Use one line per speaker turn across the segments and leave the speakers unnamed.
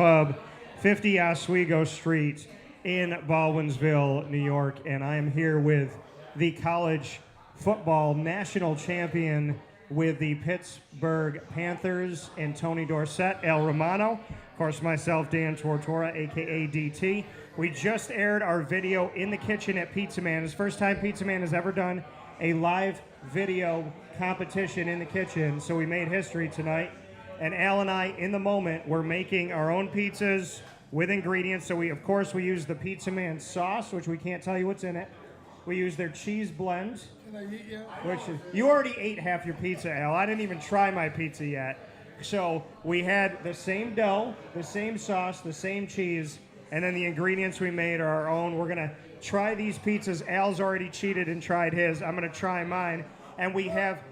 Pub, 50 Oswego Street in Baldwinsville, New York. And I am here with the college football national champion with the Pittsburgh Panthers and Tony Dorsett, El Romano. Of course, myself, Dan Tortora, a.k.a. DT. We just aired our video in the kitchen at Pizza Man. It's the first time Pizza Man has ever done a live video competition in the kitchen, so we made history tonight. And Al and I, in the moment, we're making our own pizzas with ingredients. So we use the Pizza Man sauce, which we can't tell you what's in it. We use their cheese blend.
Can I eat yet?
Which you already ate half your pizza, Al. I didn't even try my pizza yet. So we had the same dough, the same sauce, the same cheese, and then the ingredients we made are our own. We're gonna try these pizzas. Al's already cheated and tried his. I'm gonna try mine. And we have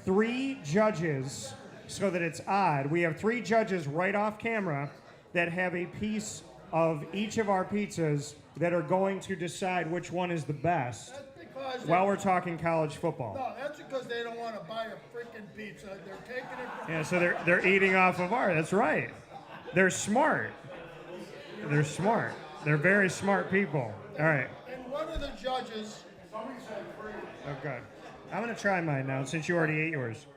3 judges, so that it's odd. We have 3 judges right off camera that have a piece of each of our pizzas that are going to decide which one is the best while we're talking college football.
No, that's because they don't want to buy a freaking pizza. They're taking it from...
Yeah, so they're eating off of ours. That's right. They're smart. They're smart. They're very smart people. All right.
And one of the judges...
Okay. I'm going to try mine now since you already ate yours.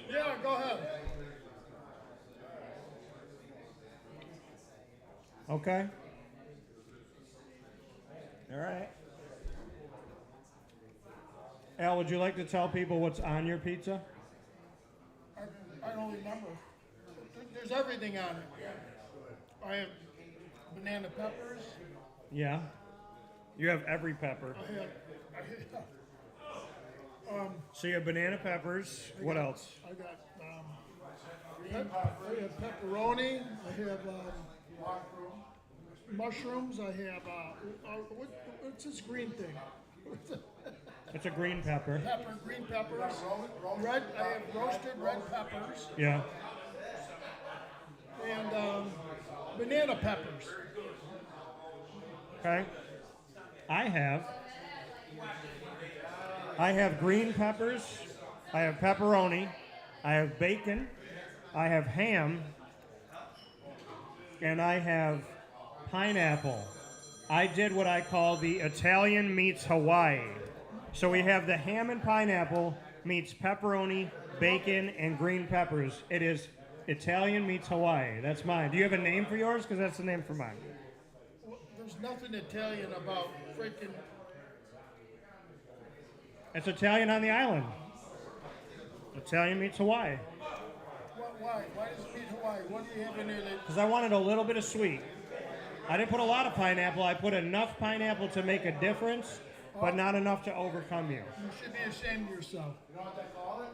Yeah, go ahead.
Okay. All right. Al, would you like to tell people what's on your pizza?
I don't remember. There's everything on it. I have banana peppers.
Yeah. You have every pepper. So you have banana peppers. What else?
I got I have pepperoni. I have mushrooms. I have what's this green thing?
It's a green pepper.
Green peppers. Red. I have roasted red peppers.
Yeah.
And banana peppers.
Okay. I have green peppers. I have pepperoni. I have bacon. I have ham. And I have pineapple. I did what I call the Italian meets Hawaii. So we have the ham and pineapple meets pepperoni, bacon, and green peppers. It is Italian meets Hawaii. That's mine. Do you have a name for yours? Because that's the name for mine.
Well, there's nothing Italian about freaking...
It's Italian on the island. Italian meets Hawaii.
Why? Why does it mean Hawaii? What do you have in there that...
Because I wanted a little bit of sweet. I didn't put a lot of pineapple. I put enough pineapple to make a difference, but not enough to overcome you.
You should be ashamed of yourself.
You know what they call it?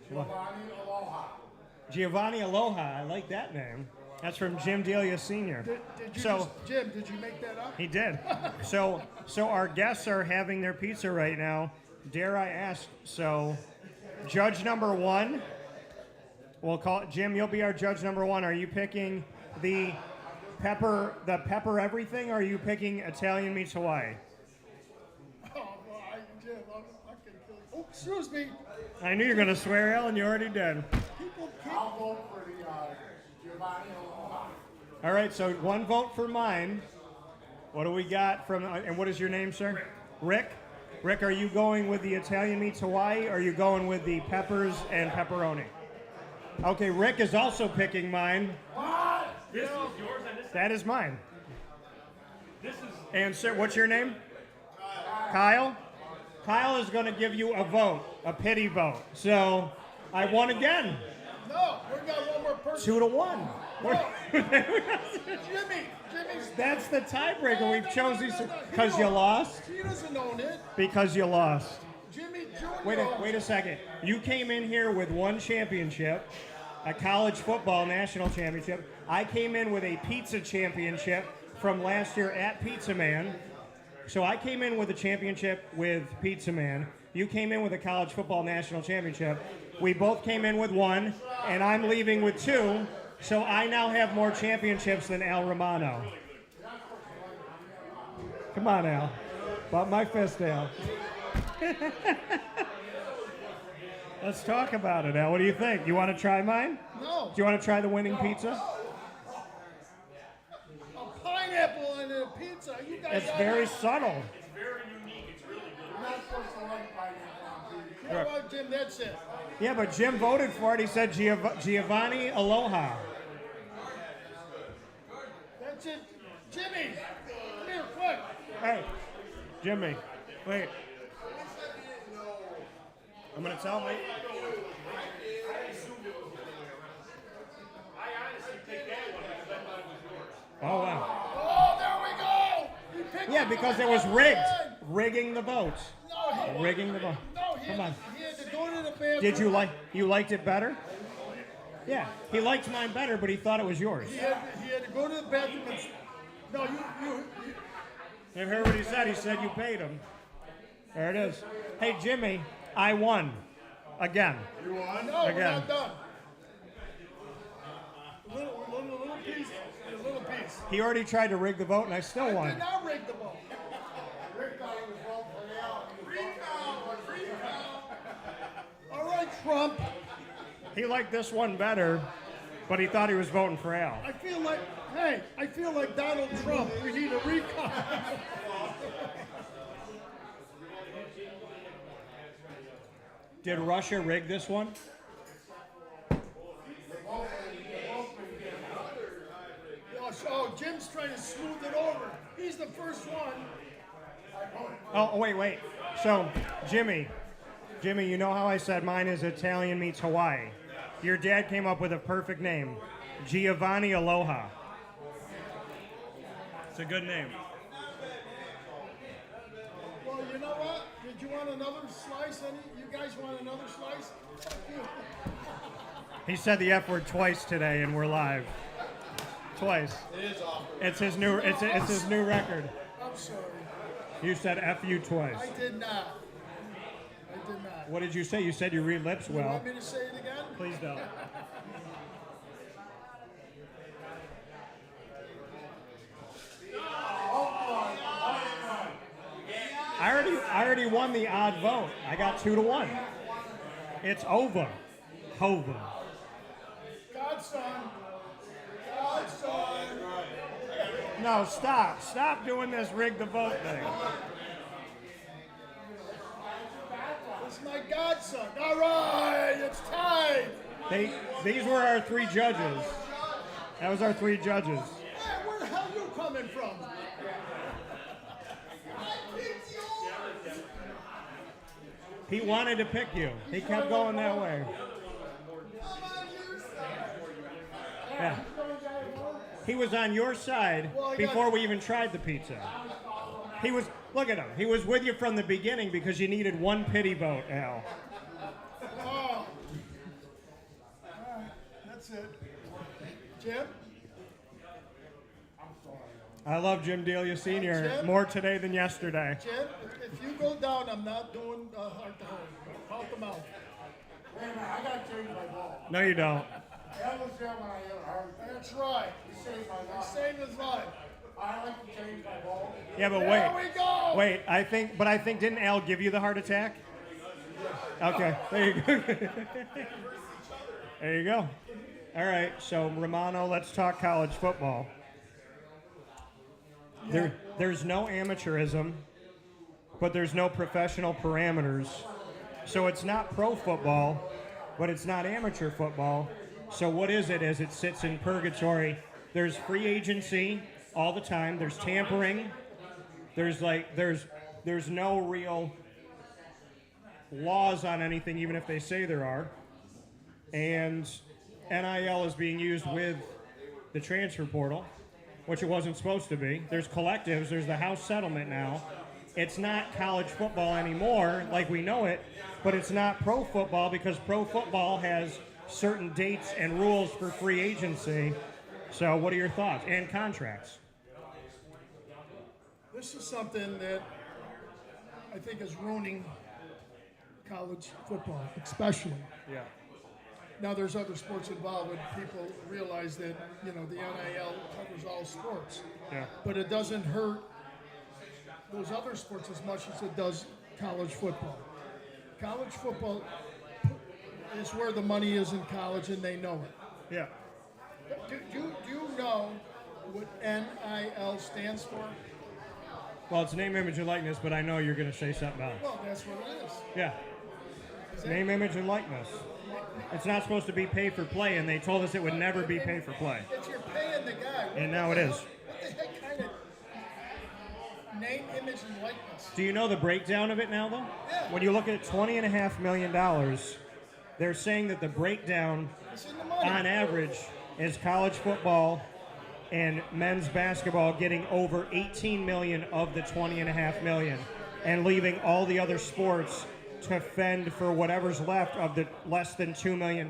Giovanni Aloha.
Giovanni Aloha. I like that name. That's from Jim Delia Sr.
Jim, did you make that up?
He did. So our guests are having their pizza right now. Dare I ask, so judge number 1, we'll call it, Jim, you'll be our judge number 1. Are you picking the pepper everything, or are you picking Italian meets Hawaii?
Oh, well, Jim, I can kill you. Oh, excuse me.
I knew you were going to swear, Ellen. You already did.
I'll vote for the Giovanni Aloha.
All right, so 1 vote for mine. What do we got from, and what is your name, sir? Rick? Rick, are you going with the Italian meets Hawaii, or are you going with the peppers and pepperoni? Okay, Rick is also picking mine.
What?
This is yours and this
That is mine.
is
And sir, what's your name? Kyle? Kyle is going to give you a vote, a pity vote. So I won again.
No, we got one more person.
2-1.
Jimmy's...
That's the tiebreaker. We've chosen these because you lost.
He doesn't own it.
Because you lost.
Jimmy Jr.
Wait a second. You came in here with 1 championship, a college football national championship. I came in with a pizza championship from last year at Pizza Man. So I came in with a championship with Pizza Man. You came in with a college football national championship. We both came in with 1, and I'm leaving with 2. So I now have more championships than Al Romano. Come on, Al. Bump my fist, Al. Let's talk about it, Al. What do you think? You want to try mine?
No, No.
Do you want to try the winning pizza?
A pineapple on a pizza. You guys
It's
are-
very subtle.
It's very unique. It's really good.
You're not supposed to like pineapple on pizza.
You know what, Jim? That's it.
Yeah, but Jim voted for it. He said Giovanni Aloha.
That's it. Jimmy, come here, quick.
Hey, Jimmy, wait. I'm going to tell him.
I honestly picked that one because I thought it was yours.
Oh, wow.
Oh, there we go. He picked
Yeah,
it
because it
up
was
again.
rigged. Rigging the votes.
No,
Rigging the vote.
no, he
Come
had,
on.
he had to go to the bathroom.
Did you liked it better? Yeah, he liked mine better, but he thought it was yours.
He had to go to the bathroom and... No, you
You heard what he said. He said you paid him. There it is. Hey, Jimmy, I won. Again.
You won?
No, we're
Again.
not done. Little piece. A little piece.
He already tried to rig the vote, and I still
I
won.
did not rig the ball.
Rick thought he was wrong for now.
All right, Trump.
He liked this one better, but he thought he was voting for Al.
I feel like Donald Trump. We need a recount.
Did Russia rig this one?
Oh, Jim's trying to smooth it over. He's the first one.
Oh, wait. So, Jimmy, you know how I said mine is Italian meets Hawaii? Your dad came up with a perfect name, Giovanni Aloha. It's a good name.
Well, you know what? Did you want another slice? You guys want another slice?
He said the F word twice today, and we're live. Twice.
It is awful.
It's his new. It's his new record.
I'm sorry.
You said F you twice.
I did not.
What did you say? You said you read lips
You
well.
want me to say it again?
Please don't. I already won the odd vote. I got 2-1. It's over. Hova.
Godson.
No, stop. Stop doing this rig the vote thing.
It's my godson. All right, it's tied.
These were our 3 judges. That was our 3 judges.
Hey, where the hell you coming from?
He wanted to pick you. He kept going that way. Yeah. He was on your side before we even tried the pizza. He was, look at him. He was with you from the beginning because you needed 1 pity vote, Al.
Oh. All right, that's it. Jim?
I love Jim Delia Sr.
Jim?
more today than yesterday.
Jim, if you go down, I'm not doing heart to home. Mouth to mouth.
Wait a minute, I gotta change my ball.
No, you don't.
That was there when I had a heart attack.
That's right.
He saved my
You
life.
saved his life.
I like to change my ball.
Yeah, but
There we go.
Wait, I think didn't Al give you the heart attack? Okay, there you go. There you go. All right, so Romano, let's talk college football. There's no amateurism, but there's no professional parameters. So it's not pro football, but it's not amateur football. So what is it as it sits in purgatory? There's free agency all the time. There's tampering. There's no real laws on anything, even if they say there are. And NIL is being used with the transfer portal, which it wasn't supposed to be. There's collectives. There's the house settlement now. It's not college football anymore like we know it, but it's not pro football because pro football has certain dates and rules for free agency. So what are your thoughts? And contracts.
This is something that I think is ruining college football, especially.
Yeah.
Now there's other sports involved, and people realize that the NIL covers all sports.
Yeah.
But it doesn't hurt those other sports as much as it does college football. College football is where the money is in college, and they know it.
Yeah.
Do you know what NIL stands for?
Well, it's name, image, and likeness, but I know you're going to say something else.
Well, that's what it is.
Yeah.
Is that-
Name, image, and likeness. It's not supposed to be pay for play, and they told us it would never be pay for play.
It's you're paying the guy.
And now it is.
What the heck kind of name, image, and likeness?
Do you know the breakdown of it now, though?
Yeah.
When you look at $20.5 million, they're saying that the breakdown
It's in the money.
on average is college football and men's basketball getting over 18 million of the 20.5 million and leaving all the other sports to fend for whatever's left of the less than $2 million.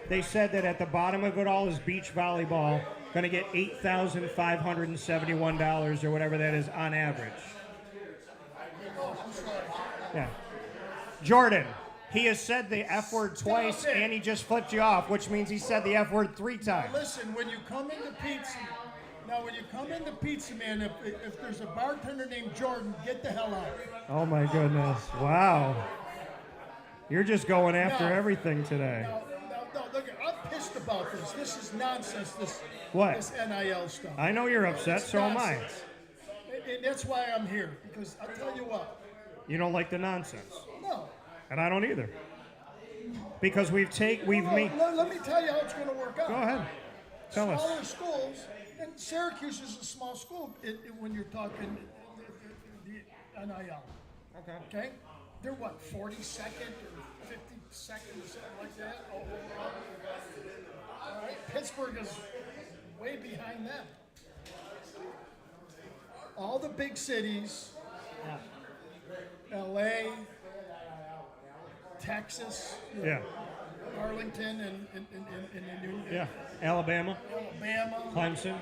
They said that at the bottom of it all is beach volleyball going to get $8,571 or whatever that is on average.
Oh, I'm sorry.
Yeah. Jordan, he has said the F word twice
Stop it.
and he just flipped you off, which means he said the F word 3 times.
Listen, when you come into Pizza Man, if there's a bartender named Jordan, get the hell out.
Oh my goodness. Wow. You're just going after
No.
everything today.
No, look, I'm pissed about this. This is nonsense, this NIL stuff.
I know you're upset,
It's
so am I.
nonsense. And that's why I'm here, because I'll tell you what.
You don't like the nonsense.
No.
And I don't either. Because we've made.
Let me tell you how it's going to work out.
Go ahead. Tell us.
Smaller schools, and Syracuse is a small school when you're talking the NIL. Okay? They're what, 42nd or 52nd or something like that? All right? Pittsburgh is way behind them. All the big cities, LA, Texas,
Yeah.
Arlington, and New
Yeah. Alabama,
Alabama,
Clemson.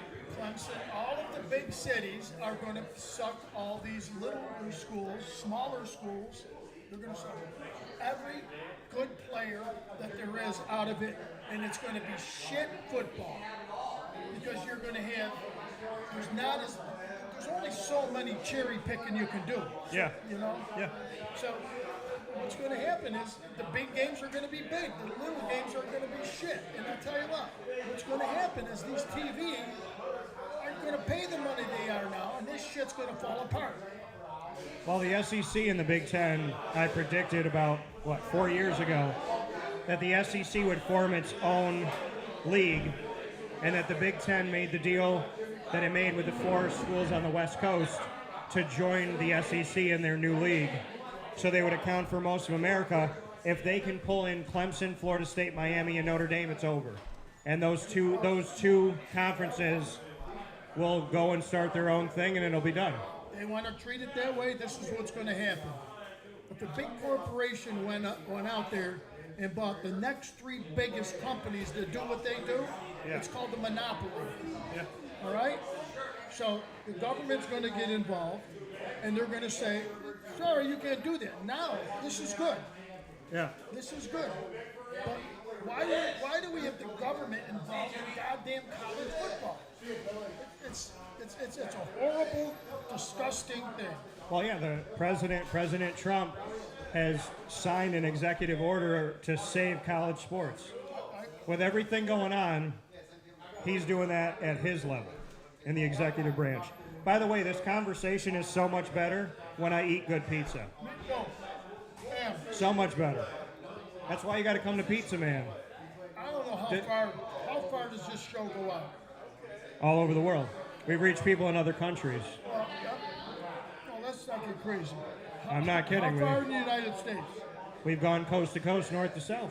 all of the big cities are going to suck all these little schools, smaller schools. They're going to suck every good player that there is out of it, and it's going to be shit football because you're going to have there's only so many cherry picking you can do.
Yeah.
You know.
Yeah.
So what's going to happen is the big games are going to be big, the little games are going to be shit. And I'll tell you what's going to happen is these TV aren't going to pay the money they are now, and this shit's going to fall apart.
Well, the SEC and the Big Ten, I predicted about, 4 years ago, that the SEC would form its own league, and that the Big Ten made the deal that it made with the 4 schools on the West Coast to join the SEC in their new league. So they would account for most of America. If they can pull in Clemson, Florida State, Miami, and Notre Dame, it's over. And those two conferences will go and start their own thing, and it'll be done.
They want to treat it that way, this is what's going to happen. If the big corporation went out there and bought the next 3 biggest companies that do what they do, it's called a monopoly.
Yeah.
All right? So the government's going to get involved, and they're going to say, sorry, you can't do that. Now, this is good.
Yeah.
This is good. But why do we have the government involved in goddamn college football? It's a horrible, disgusting thing.
Well, yeah, the President Trump has signed an executive order to save college sports. With everything going on, he's doing that at his level in the executive branch. By the way, this conversation is so much better when I eat good pizza.
No. Damn.
So much better. That's why you got to come to Pizza Man.
I don't know how far does this show go out?
All over the world. We've reached people in other countries.
Well, no, let's not get crazy.
I'm not kidding.
How far in the United States?
We've gone coast to coast, north to south.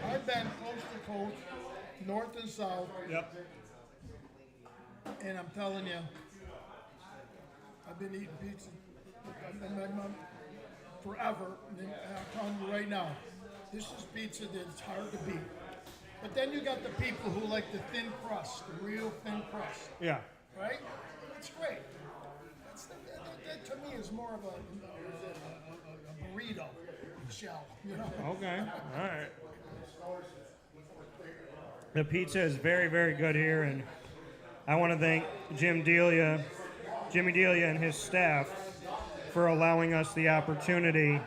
I've been coast to coast, north and south,
Yep.
and I'm telling you, I've been eating pizza forever, and I'm telling you right now, this is pizza that's hard to beat. But then you got the people who like the thin crust, the real thin crust,
Yeah.
right? It's great. That to me is more of a burrito shell, you know?
Okay. All right. The pizza is very, very good here, and I want to thank Jimmy Delia, and his staff for allowing us the opportunity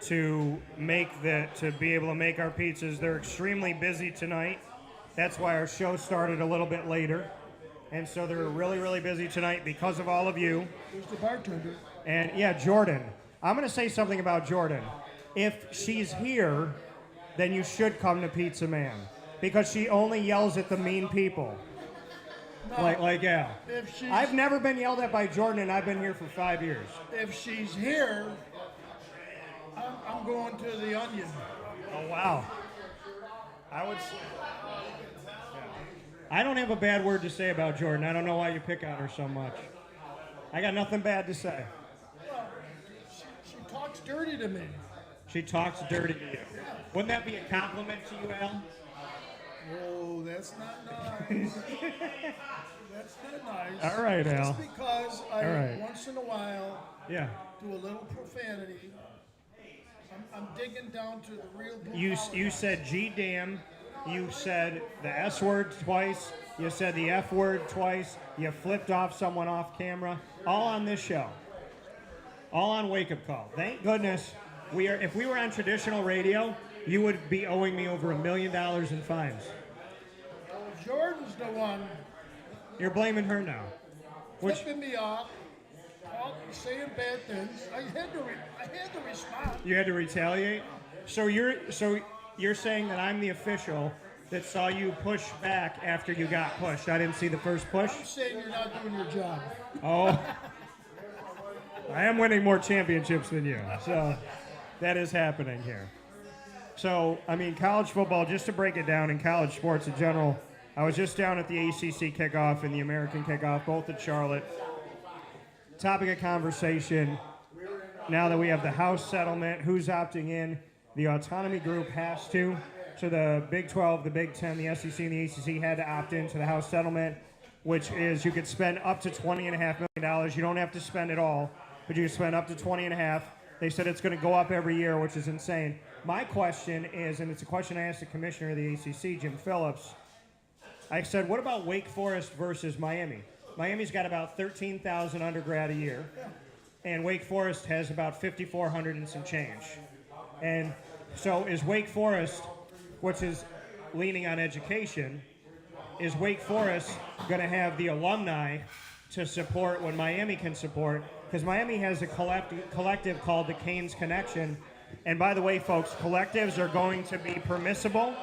to be able to make our pizzas. They're extremely busy tonight. That's why our show started a little bit later. And so they're really, really busy tonight because of all of you.
There's the bartender.
And yeah, Jordan. I'm going to say something about Jordan. If she's here, then you should come to Pizza Man because she only yells at the mean people.
No,
Like yeah. I've never been yelled at by Jordan, and I've been here for 5 years.
If she's here, I'm going to the Onion.
Oh wow. I don't have a bad word to say about Jordan. I don't know why you pick on her so much. I got nothing bad to say.
Well, she talks dirty to me.
She talks dirty to you. Wouldn't that be a compliment to you, Al?
Oh, that's not nice. That's not nice.
All right, Al.
Just because I, once in a while, do a little profanity. I'm digging down to the real blue
You said G damn. You said the S word twice. You said the F word twice. You flipped off someone off camera. All on this show. All on Wake Up Call. Thank goodness if we were on traditional radio, you would be owing me over $1 million in fines.
Jordan's the one
You're blaming her now.
flipping me off, saying bad things. I had to respond.
You had to retaliate? So you're saying that I'm the official that saw you push back after you got pushed. I didn't see the first push.
I'm saying you're not doing your job.
Oh. I am winning more championships than you. So that is happening here. So, I mean, college football, just to break it down, in college sports in general, I was just down at the ACC kickoff and the American kickoff, both at Charlotte. Topic of conversation, now that we have the House settlement, who's opting in? The autonomy group has to. So the Big 12, the Big 10, the SEC, and the ACC had to opt into the House settlement, which is you could spend up to $20.5 million. You don't have to spend it all, but you can spend up to $20.5. They said it's going to go up every year, which is insane. My question is, and it's a question I asked the commissioner of the ACC, Jim Phillips. I said, what about Wake Forest versus Miami? Miami's got about 13,000 undergrad a year, and Wake Forest has about 5,400 and some change. And so is Wake Forest, which is leaning on education, is Wake Forest going to have the alumni to support what Miami can support? Because Miami has a collective called the Canes Connection. And by the way, folks, collectives are going to be permissible.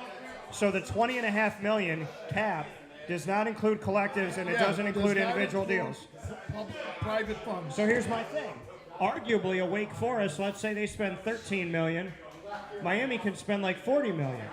So the $20.5 million cap does not include collectives, and it doesn't include individual deals.
Private funds.
So here's my thing. Arguably, a Wake Forest, let's say they spend $13 million, Miami can spend like $40 million.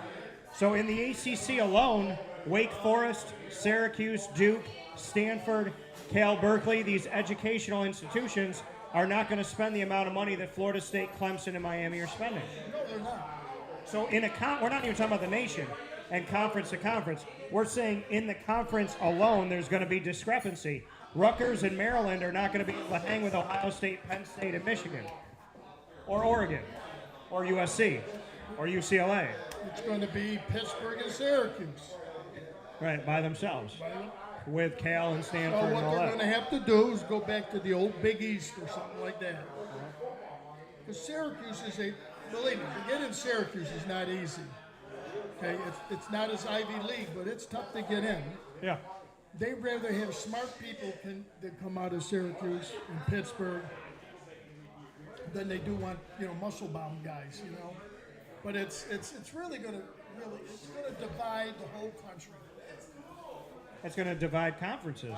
So in the ACC alone, Wake Forest, Syracuse, Duke, Stanford, Cal Berkeley, these educational institutions are not going to spend the amount of money that Florida State, Clemson, and Miami are spending.
No, they're not.
So we're not even talking about the nation and conference to conference. We're saying in the conference alone, there's going to be discrepancy. Rutgers and Maryland are not going to be able to hang with Ohio State, Penn State, and Michigan, or Oregon, or USC, or UCLA.
It's going to be Pittsburgh and Syracuse.
Right, by themselves, with Cal and Stanford
So
and
what
all
they're
that.
going to have to do is go back to the old Big East or something like that. Because Syracuse is believe me, to get in Syracuse is not easy. Okay, it's not as Ivy League, but it's tough to get in.
Yeah.
They'd rather have smart people that come out of Syracuse and Pittsburgh than they do want, muscle-bound guys, But it's really going to divide the whole country.
It's going to divide conferences.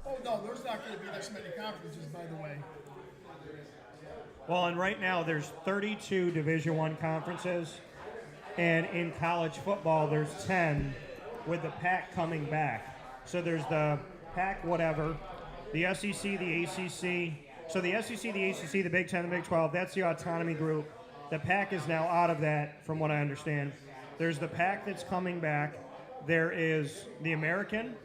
Oh no, there's not going to be this many conferences, by the way.
Well, and right now there's 32 Division I conferences, and in college football there's 10 with the Pac coming back. So there's the Pac whatever, the SEC, the ACC. So the SEC, the ACC, the Big 10, the Big 12, that's the autonomy group. The Pac is now out of that, from what I understand. There's the Pac that's coming back. There is the American,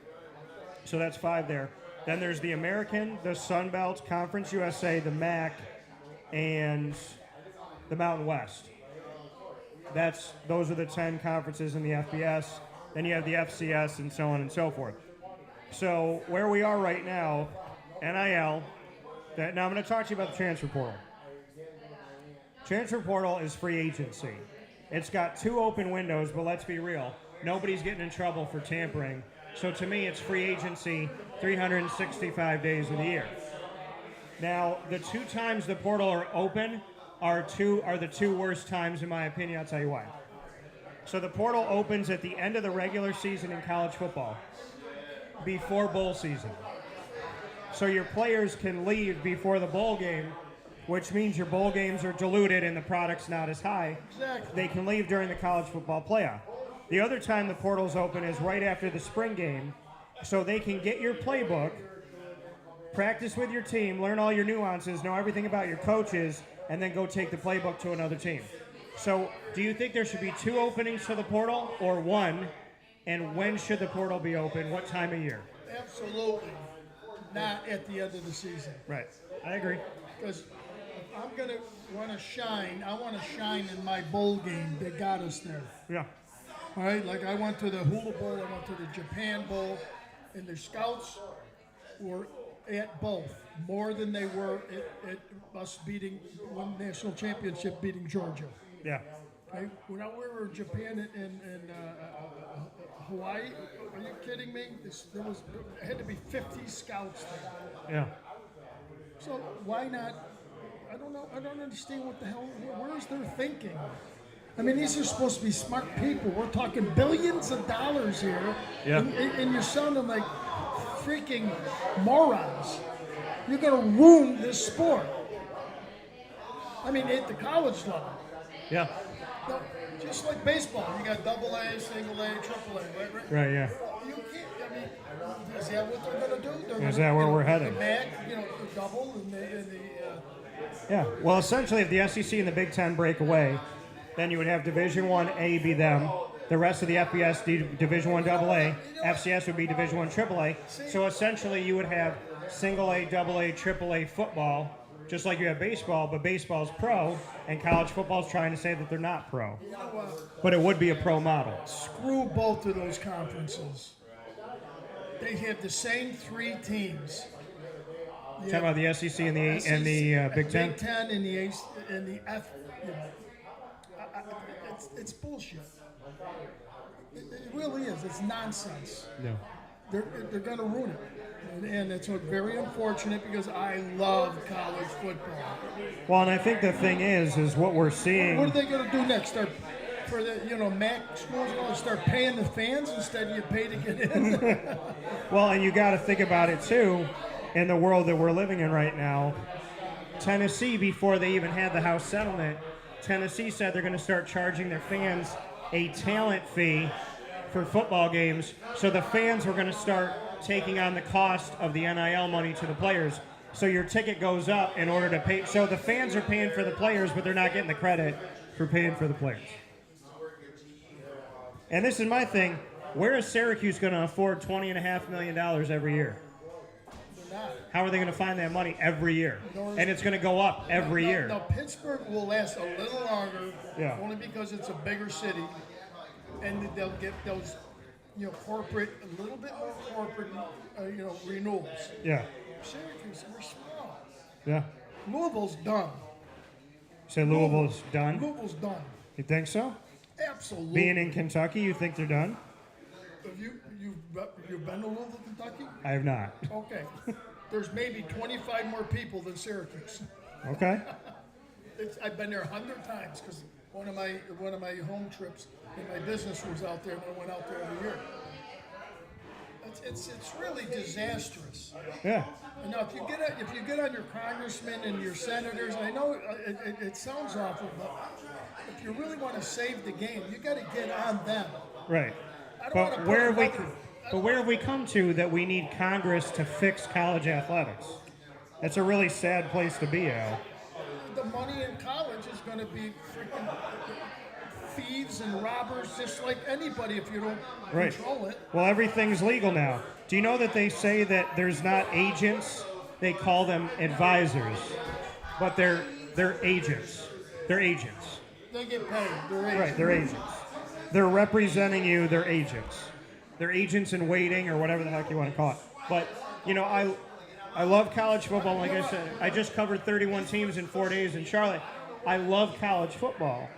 so that's 5 there. Then there's the American, the Sun Belt, Conference USA, the MAC, and the Mountain West. Those are the 10 conferences in the FBS. Then you have the FCS and so on and so forth. So where we are right now, NIL, now I'm going to talk to you about the transfer portal. Transfer portal is free agency. It's got 2 open windows, but let's be real. Nobody's getting in trouble for tampering. So to me, it's free agency 365 days of the year. Now, the 2 times the portal are open are the 2 worst times, in my opinion. I'll tell you why. So the portal opens at the end of the regular season in college football, before bowl season. So your players can leave before the bowl game, which means your bowl games are diluted and the product's not as high.
Exactly.
They can leave during the college football playoff. The other time the portal's open is right after the spring game, so they can get your playbook, practice with your team, learn all your nuances, know everything about your coaches, and then go take the playbook to another team. So do you think there should be 2 openings for the portal or 1? And when should the portal be open? What time of year?
Absolutely not at the end of the season.
Right. I agree.
Because if I'm going to want to shine, I want to shine in my bowl game that got us there.
Yeah.
All right, like I went to the Hula Bowl, I went to the Japan Bowl, and the scouts were at both more than they were at us beating one national championship, beating Georgia.
Yeah.
Okay? When we were in Japan and Hawaii, are you kidding me? There had to be 50 scouts there.
Yeah.
So why not? I don't know. I don't understand what the hell. Where is their thinking? I mean, these are supposed to be smart people. We're talking billions of dollars here,
Yeah.
and you're sounding like freaking morons. You're going to ruin this sport. I mean, at the college level.
Yeah.
No, just like baseball, you got double A, single A, triple A, right?
Right, yeah.
You can't, I mean, is that what they're going to do?
Is that where we're heading?
The MAC, the double, and the
Yeah. Well, essentially, if the SEC and the Big Ten break away, then you would have Division I A be them. The rest of the FBS Division I AA. FCS would be Division I AAA. So essentially, you would have single A, double A, triple A football, just like you have baseball, but baseball's pro, and college football's trying to say that they're not pro. But it would be a pro model.
Screw both of those conferences. They have the same 3 teams.
Talking about the SEC and the Big Ten.
Big Ten and the F. It's bullshit. It really is. It's nonsense.
Yeah.
They're going to ruin it, and it's very unfortunate because I love college football.
Well, and I think the thing is what we're seeing.
What are they going to do next? Start for the MAC schools going to start paying the fans instead of you pay to get in?
Well, and you got to think about it too. In the world that we're living in right now, Tennessee, before they even had the House settlement, Tennessee said they're going to start charging their fans a talent fee for football games, so the fans were going to start taking on the cost of the NIL money to the players. So your ticket goes up in order to pay. So the fans are paying for the players, but they're not getting the credit for paying for the players. And this is my thing. Where is Syracuse going to afford $20.5 million every year? How are they going to find that money every year? And it's going to go up every year.
No, Pittsburgh will last a little longer, only because it's a bigger city, and they'll get those, corporate, a little bit more corporate, renewals.
Yeah.
Syracuse, we're small.
Yeah.
Louisville's done.
Say Louisville's done?
Louisville's done.
You think so?
Absolutely.
Being in Kentucky, you think they're done?
Have you've been to Louisville, Kentucky?
I have not.
Okay. There's maybe 25 more people than Syracuse.
Okay.
I've been there 100 times because one of my home trips in my business was out there, and I went out there every year. It's really disastrous.
Yeah.
You know, if you get on your congressmen and your senators, I know it sounds awful, but if you really want to save the game, you got to get on them.
Right. But where have we come to that we need Congress to fix college athletics? That's a really sad place to be, Al.
The money in college is going to be freaking thieves and robbers, just like anybody if you don't control it.
Well, everything's legal now. Do you know that they say that there's not agents? They call them advisors, but they're agents. They're agents.
They get paid. They're agents.
Right, they're agents. They're representing you. They're agents. They're agents in waiting or whatever the heck you want to call it. But, I love college football. Like I said, I just covered 31 teams in 4 days in Charlotte. I love college football.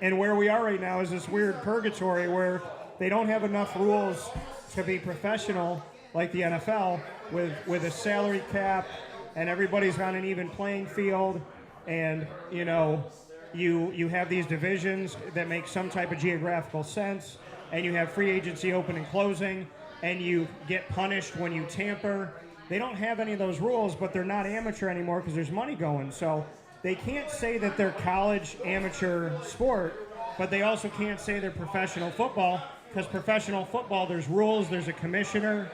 And where we are right now is this weird purgatory where they don't have enough rules to be professional like the NFL with a salary cap, and everybody's on an even playing field, and you have these divisions that make some type of geographical sense, and you have free agency open and closing, and you get punished when you tamper. They don't have any of those rules, but they're not amateur anymore because there's money going. So they can't say that they're college amateur sport, but they also can't say they're professional football because professional football, there's rules, there's a commissioner.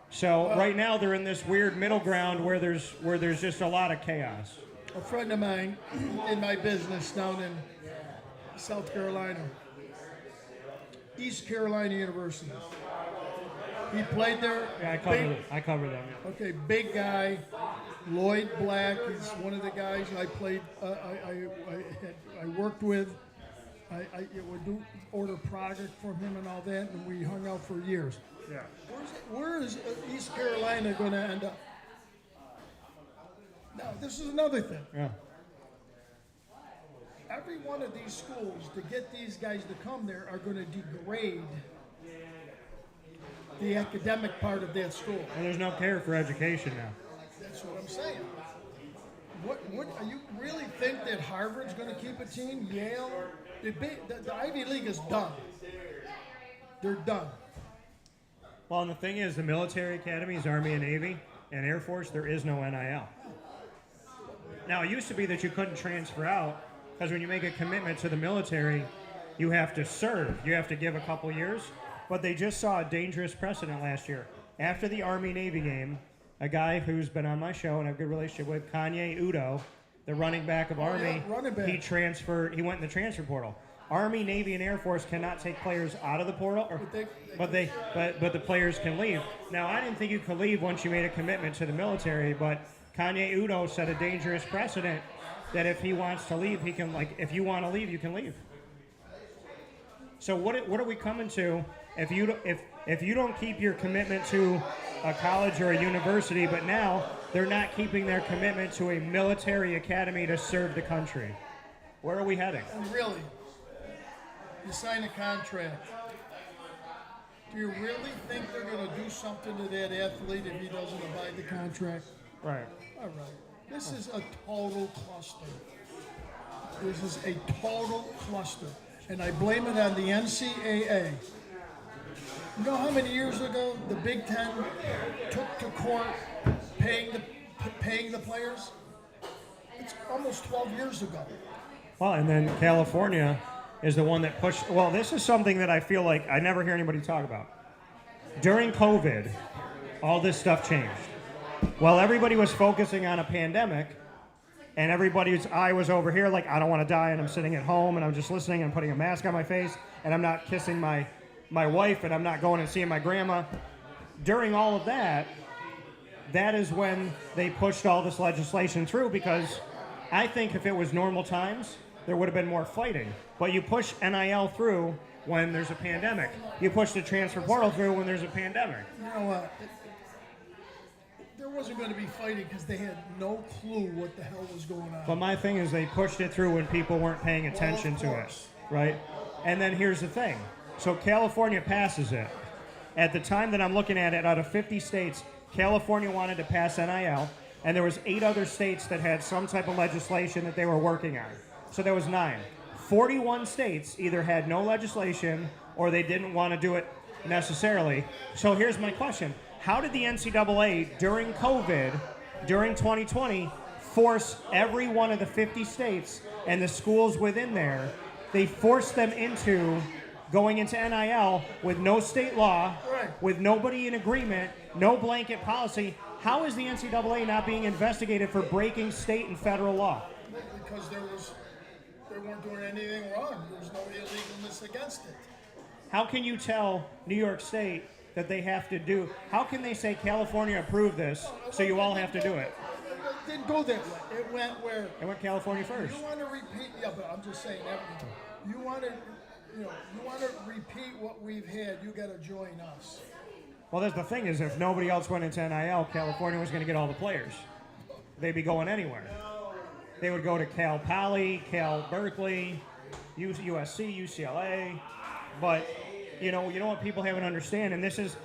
So right now they're in this weird middle ground where there's just a lot of chaos.
A friend of mine in my business down in South Carolina, East Carolina University. He played there.
Yeah, I covered them. Yeah.
Okay, big guy, Lloyd Black. He's one of the guys I played. I worked with. I would order product from him and all that, and we hung out for years.
Yeah.
Where is East Carolina going to end up? Now, this is another thing.
Yeah.
Every one of these schools, to get these guys to come there, are going to degrade the academic part of that school.
And there's no care for education now.
That's what I'm saying. What you really think that Harvard's going to keep a team? Yale? The Ivy League is done. They're done.
Well, and the thing is, the military academies, Army and Navy, and Air Force, there is no NIL. Now, it used to be that you couldn't transfer out, because when you make a commitment to the military, you have to serve. You have to give a couple years. But they just saw a dangerous precedent last year. After the Army-Navy game, a guy who's been on my show and I have a good relationship with, Kanye Udo, the running back of Army,
running back.
He went in the transfer portal. Army, Navy, and Air Force cannot take players out of the portal, but the players can leave. Now, I didn't think you could leave once you made a commitment to the military, but Kanye Udo set a dangerous precedent that if he wants to leave, he can, if you want to leave, you can leave. So what are we coming to if you don't keep your commitment to a college or a university, but now they're not keeping their commitment to a military academy to serve the country? Where are we heading?
And really, you sign a contract. Do you really think they're going to do something to that athlete if he doesn't abide the contract?
Right.
All right. This is a total cluster. This is a total cluster. And I blame it on the NCAA. You know how many years ago the Big Ten took to court paying the players? It's almost 12 years ago.
Well, and then California is the one that pushed. Well, this is something that I feel like I never hear anybody talk about. During COVID, all this stuff changed. While everybody was focusing on a pandemic, and everybody's eye was over here like, I don't want to die, and I'm sitting at home, and I'm just listening, and putting a mask on my face, and I'm not kissing my wife, and I'm not going and seeing my grandma. During all of that is when they pushed all this legislation through, because I think if it was normal times, there would have been more fighting. But you push NIL through when there's a pandemic. You push the transfer portal through when there's a pandemic.
You know what? There wasn't going to be fighting because they had no clue what the hell was going on.
But my thing is they pushed it through when people weren't paying attention to it, right? And then here's the thing. So California passes it. At the time that I'm looking at it, out of 50 states, California wanted to pass NIL, and there was 8 other states that had some type of legislation that they were working on. So there was 9. 41 states either had no legislation or they didn't want to do it necessarily. So here's my question. How did the NCAA, during COVID, during 2020, force every one of the 50 states and the schools within there, they forced them into going into NIL with no state law, with nobody in agreement, no blanket policy? How is the NCAA not being investigated for breaking state and federal law?
Because they weren't doing anything wrong. There was no illegalness against it.
How can you tell New York State that they have to do? How can they say California approved this, so you all have to do it?
It didn't go that way. It went where?
It went California first.
You want to repeat? Yeah, but I'm just saying everything. You want to repeat what we've had. You got to join us.
Well, that's the thing is, if nobody else went into NIL, California was going to get all the players. They'd be going anywhere. They would go to Cal Poly, Cal Berkeley, USC, UCLA. But you know what people haven't understand, and this is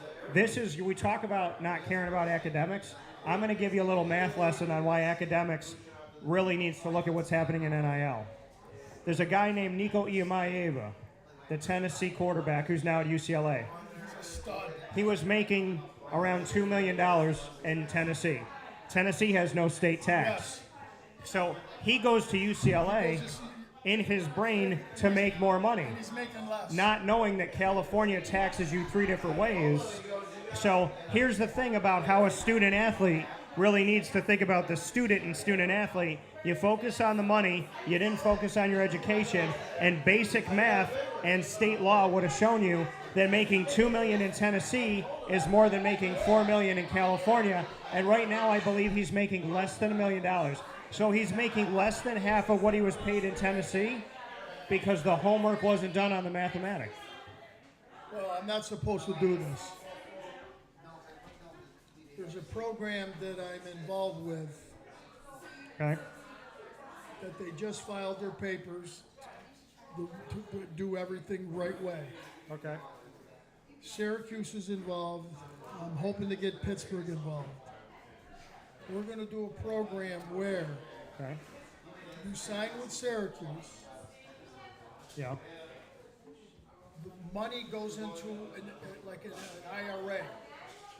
we talk about not caring about academics. I'm going to give you a little math lesson on why academics really needs to look at what's happening in NIL. There's a guy named Nico Iamaleava, the Tennessee quarterback who's now at UCLA. He was making around $2 million in Tennessee. Tennessee has no state tax. So he goes to UCLA in his brain to make more money.
He's making less. Not
knowing that California taxes you 3 different ways. So here's the thing about how a student athlete really needs to think about the student and student athlete. You focus on the money, you didn't focus on your education, and basic math and state law would have shown you that making $2 million in Tennessee is more than making $4 million in California. And right now I believe he's making less than $1 million. So he's making less than half of what he was paid in Tennessee because the homework wasn't done on the mathematics.
Well, I'm not supposed to do this. There's a program that I'm involved with.
Okay.
That they just filed their papers to do everything right way.
Okay.
Syracuse is involved. I'm hoping to get Pittsburgh involved. We're going to do a program where you sign with Syracuse.
Yeah.
The money goes into an IRA.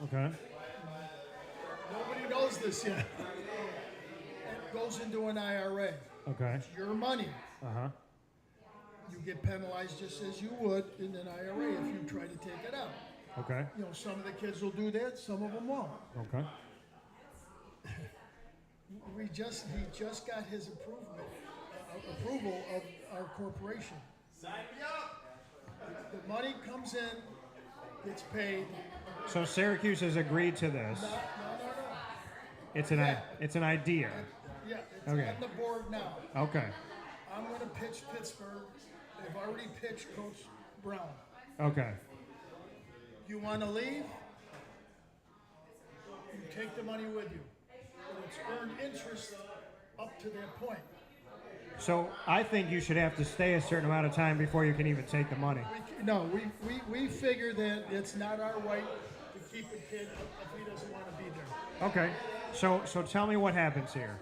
Okay.
Nobody knows this yet. It goes into an IRA.
Okay.
It's your money.
Uh-huh.
You get penalized just as you would in an IRA if you try to take it out.
Okay.
You know, some of the kids will do that, some of them won't.
Okay.
He just got his approval of our corporation. Sign me up. The money comes in, gets paid.
So Syracuse has agreed to this.
No.
It's an idea.
Yeah, it's
Okay.
on the board now.
Okay.
I'm going to pitch Pittsburgh. They've already pitched Coach Brown.
Okay.
You want to leave? You take the money with you. But it's earned interest up to that point.
So I think you should have to stay a certain amount of time before you can even take the money.
We figure that it's not our right to keep a kid if he doesn't want to be there.
Okay. So tell me what happens here.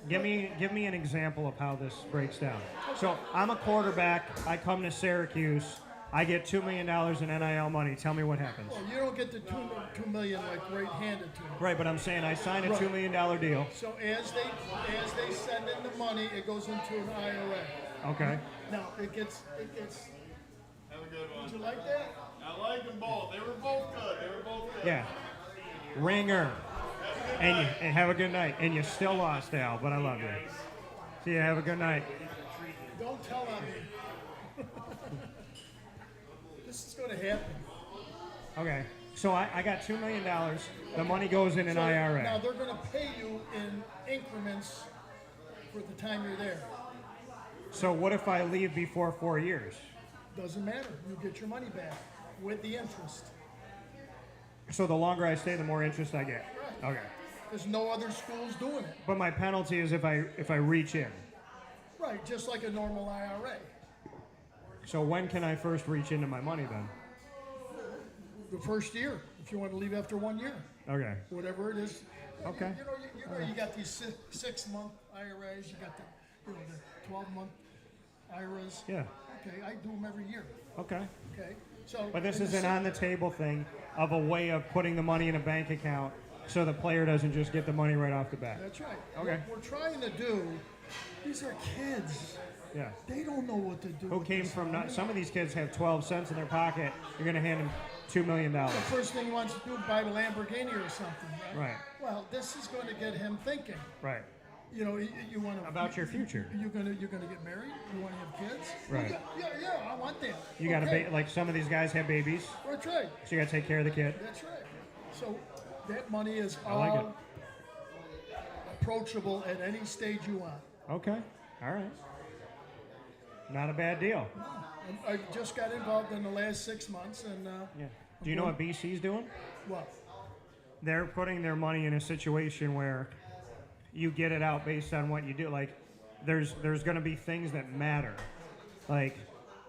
Give me an example of how this breaks down. So I'm a quarterback. I come to Syracuse. I get $2 million in NIL money. Tell me what happens.
Well, you don't get the $2 million like right handed to you.
Right, but I'm saying I signed a $2 million deal.
So as they send in the money, it goes into an IRA.
Okay.
Now it gets.
Have a good one.
Did you like that?
I like them both. They were both good.
Yeah. Ringer. And have a good night. And you still lost, Al, but I love you. See you. Have a good night.
Don't tell on me. This is going to happen.
Okay. So I got $2 million. The money goes in an IRA.
Now they're going to pay you in increments for the time you're there.
So what if I leave before 4 years?
Doesn't matter. You get your money back with the interest.
So the longer I stay, the more interest I get.
Right.
Okay.
There's no other schools doing it.
But my penalty is if I reach in.
Right, just like a normal IRA.
So when can I first reach into my money then?
The first year, if you want to leave after 1 year.
Okay.
Whatever it is.
Okay.
You got these 6-month IRAs, you got the 12-month IRAs.
Yeah.
Okay, I do them every year.
Okay.
Okay. So.
But this is an on-the-table thing of a way of putting the money in a bank account so the player doesn't just get the money right off the bat.
That's right.
Okay.
What we're trying to do, these are kids.
Yeah.
They don't know what to do.
Who came from, some of these kids have 12 cents in their pocket. You're going to hand them $2 million.
The first thing he wants to do is buy a Lamborghini or something, right?
Right.
Well, this is going to get him thinking.
Right.
You know, you want to
About your future.
You're gonna get married. You want to have kids.
Right.
Yeah. I want that.
You got to like some of these guys have babies,
That's right.
so you got to take care of the kid.
That's right. So that money is
I like
all approachable at any stage you want.
Okay. All right. Not a bad deal.
I just got involved in the last 6 months, and
Yeah. Do you know what BC's doing?
what?
They're putting their money in a situation where you get it out based on what you do. Like, there's going to be things that matter. Like,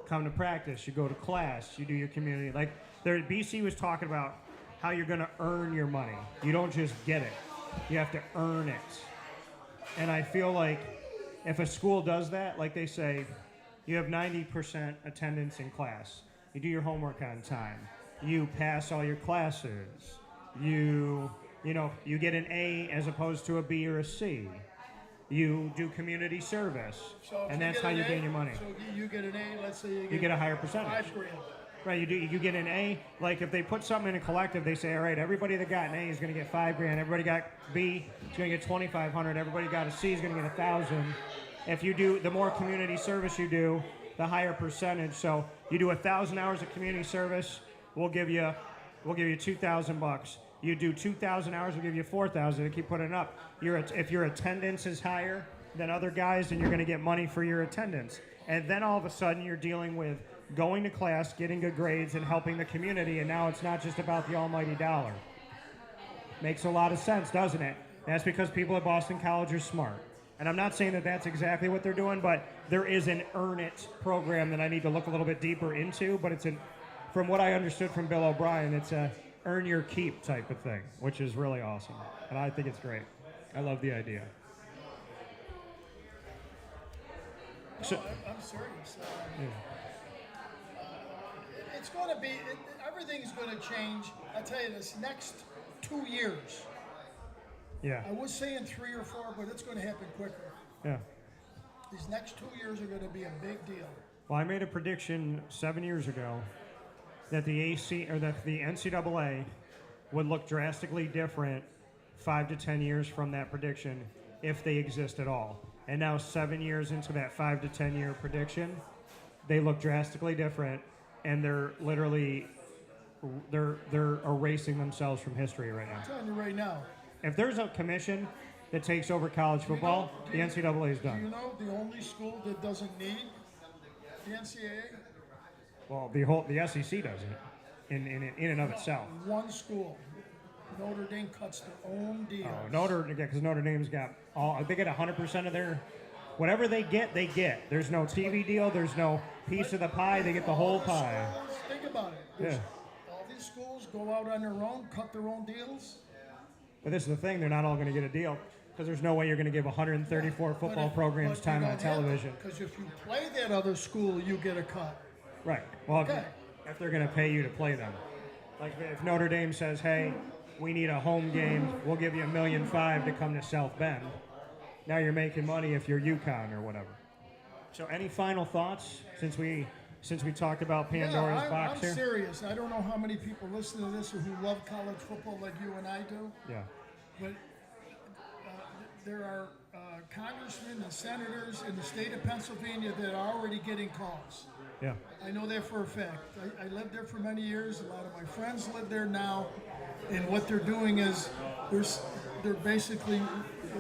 come to practice, you go to class, you do your community. Like, BC was talking about how you're going to earn your money. You don't just get it. You have to earn it. And I feel like if a school does that, like they say, you have 90% attendance in class. You do your homework on time. You pass all your classes. You get an A as opposed to a B or a C. You do community service,
So if
and
you
that's
get
how
an
you
A,
gain your money.
So you get an A, let's say
You get a higher percentage.
$5,000.
Right, you get an A. Like if they put something in a collective, they say, all right, everybody that got an A is going to get $5,000. Everybody got B is going to get $2,500. Everybody got a C is going to get $1,000. If you do, the more community service you do, the higher percentage. So you do 1,000 hours of community service, we'll give you $2,000. You do 2,000 hours, we'll give you 4,000. And keep putting it up. If your attendance is higher than other guys, then you're going to get money for your attendance. And then all of a sudden, you're dealing with going to class, getting good grades, and helping the community. And now it's not just about the almighty dollar. Makes a lot of sense, doesn't it? That's because people at Boston College are smart. And I'm not saying that that's exactly what they're doing, but there is an Earn It program that I need to look a little bit deeper into. But from what I understood from Bill O'Brien, it's a earn your keep type of thing, which is really awesome. And I think it's great. I love the idea.
No, I'm serious. It's going to be, everything's going to change. I tell you, this next 2 years.
Yeah.
I was saying 3 or 4, but it's going to happen quicker.
Yeah.
These next 2 years are going to be a big deal.
Well, I made a prediction 7 years ago that the NCAA would look drastically different 5 to 10 years from that prediction if they exist at all. And now 7 years into that 5 to 10 year prediction, they look drastically different, and they're literally they're erasing themselves from history right now.
I'm telling you right now.
If there's a commission that takes over college football, the NCAA is done.
Do you know the only school that doesn't need the NCAA?
Well, the SEC doesn't, in and of itself.
One school. Notre Dame cuts their own deals.
Oh, because Notre Dame's got they get 100% of their, whatever they get, they get. There's no TV deal. There's no piece of the pie. They get the whole pie.
Schools, think about it.
Yeah.
All these schools go out on their own, cut their own deals.
But this is the thing, they're not all going to get a deal because there's no way you're going to give 134 football programs time on television.
Because if you play that other school, you get a cut.
Right. Well,
Okay.
if they're going to pay you to play them. Like if Notre Dame says, hey, we need a home game, we'll give you $1.5 million to come to South Bend. Now you're making money if you're UConn or whatever. So any final thoughts since we talked about Pandora's box here?
I'm serious. I don't know how many people listen to this who love college football like you and I do.
Yeah.
But there are congressmen and senators in the state of Pennsylvania that are already getting calls.
Yeah.
I know that for a fact. I lived there for many years. A lot of my friends live there now. And what they're doing is they're basically,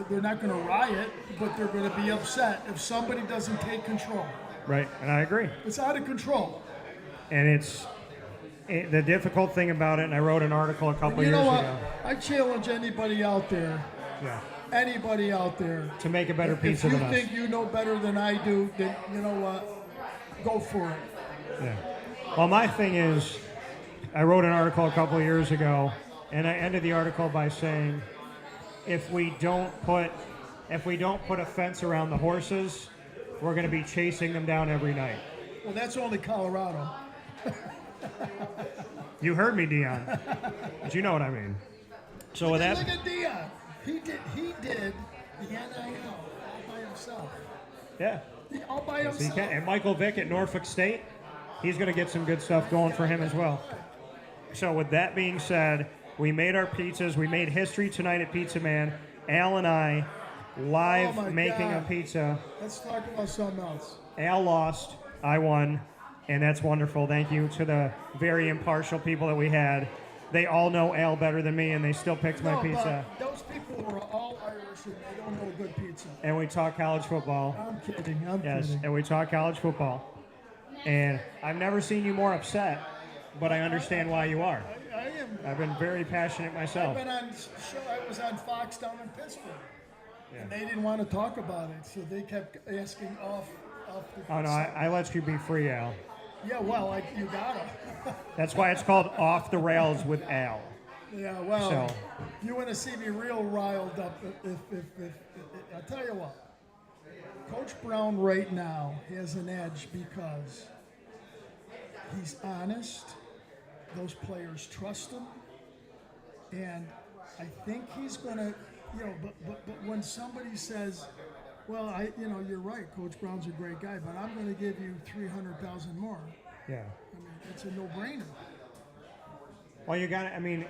they're not going to riot, but they're going to be upset if somebody doesn't take control.
Right, and I agree.
It's out of control.
And the difficult thing about it, and I wrote an article a couple years ago.
I challenge anybody out there.
Yeah.
Anybody out there.
To make a better pizza
than
than us.
If you think you know better than I do, then you know what? Go for it.
Yeah. Well, my thing is, I wrote an article a couple of years ago, and I ended the article by saying, if we don't put a fence around the horses, we're going to be chasing them down every night.
Well, that's only Colorado.
You heard me, Dion. But you know what I mean. So with that,
Look at Dion. He did the NIL all by himself.
yeah.
All by
Yes, he
himself.
can. And Michael Vick at Norfolk State, he's going to get some good stuff going for him as well. So with that being said, we made our pizzas. We made history tonight at Pizza Man. Al and I live
Oh my
making
God.
a pizza.
Let's talk about something else.
Al lost, I won, and that's wonderful. Thank you to the very impartial people that we had. They all know Al better than me, and they still picked my pizza.
But those people were all Irish and they don't know good pizza.
And we talk college football.
I'm kidding. I'm
Yes,
kidding.
and we talk college football. And I've never seen you more upset, but I understand why you are.
I am.
I've been very passionate myself.
I was on Fox down in Pittsburgh. And they didn't want to talk about it, so they kept asking off the
Oh no, I let you be free, Al.
Yeah, well, you gotta.
That's why it's called Off the Rails with Al.
Yeah, well,
So-
you want to see me real riled up. If I'll tell you what, Coach Brown right now has an edge because he's honest. Those players trust him, and I think he's gonna, But when somebody says, "Well, you're right, Coach Brown's a great guy, but I'm going to give you 300,000 more,"
Yeah.
I mean, it's a no-brainer.
Well,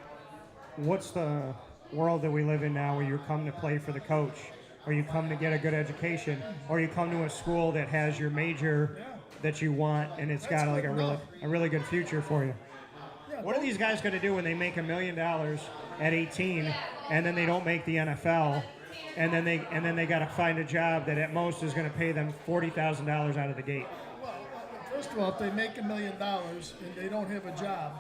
what's the world that we live in now where you come to play for the coach, or you come to get a good education, or you come to a school that has your major that you want, and it's got like a really good future for you?
Yeah,
What are these guys going to do when they make $1 million at 18, and then they don't make the NFL, and then they got to find a job that at most is going to pay them $40,000 out of the gate?
Well, first of all, if they make $1 million and they don't have a job,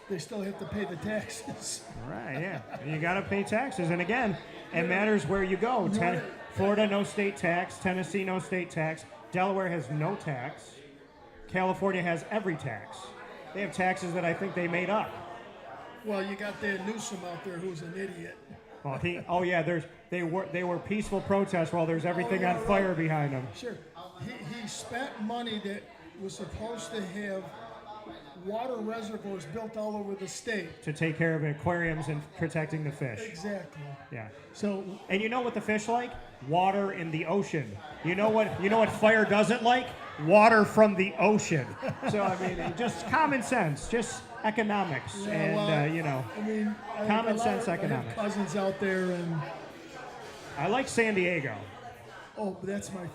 they still have to pay the taxes.
Right, yeah. You got to pay taxes. And again, it matters where you go. Florida, no state tax. Tennessee, no state tax. Delaware has no tax. California has every tax. They have taxes that I think they made up.
Well, you got Dan Newsom out there who's an idiot.
Well, they were peaceful protests while there's everything on fire behind them.
Sure. He spent money that was supposed to have water reservoirs built all over the state.
To take care of aquariums and protecting the fish.
Exactly.
Yeah.
So,
And you know what the fish like? Water in the ocean. You know what fire doesn't like? Water from the ocean. So just common sense, just economics, common sense economics.
I have cousins out there, and
I like San Diego.
but that's my.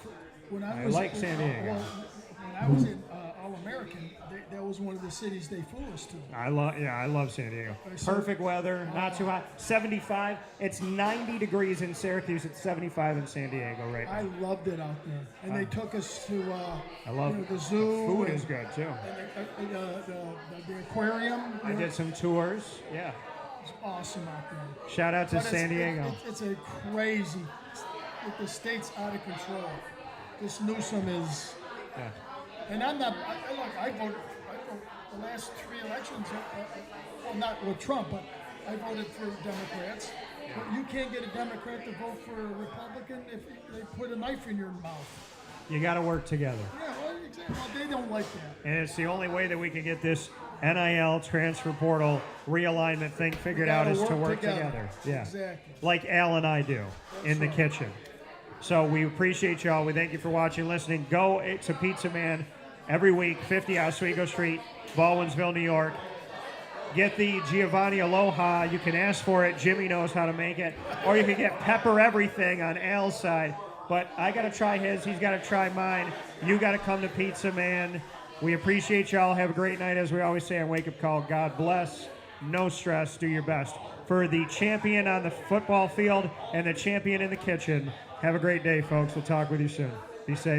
When
I like San Diego.
When I was in All-American, that was one of the cities they flew us to.
I love San Diego. Perfect weather, not too hot. 75. It's 90 degrees in Syracuse. It's 75 in San Diego right now.
I loved it out there, and they took us to
I love
the zoo.
Food is good too.
And the aquarium.
I did some tours. Yeah.
It's awesome out there.
Shout out to
But
San Diego.
It's a crazy. The state's out of control. This Newsom is.
Yeah.
And I'm not. I voted the last 3 elections. Well, not with Trump, but I voted for Democrats. But you can't get a Democrat to vote for a Republican if they put a knife in your mouth.
You got to work together.
Yeah, well, exactly. Well, they don't like that.
And it's the only way that we can get this NIL transfer portal realignment thing figured out is to work together. Yeah.
Exactly.
Like Al and I do in the kitchen. So we appreciate y'all. We thank you for watching, listening. Go to Pizza Man every week, 50 Oswego Street, Baldwinsville, New York. Get the Giovanni Aloha. You can ask for it. Jimmy knows how to make it. Or you can get Pepper Everything on Al's side. But I got to try his. He's got to try mine. You got to come to Pizza Man. We appreciate y'all. Have a great night. As we always say on Wake Up Call, God bless. No stress. Do your best. For the champion on the football field and the champion in the kitchen, have a great day, folks. We'll talk with you soon. Be safe.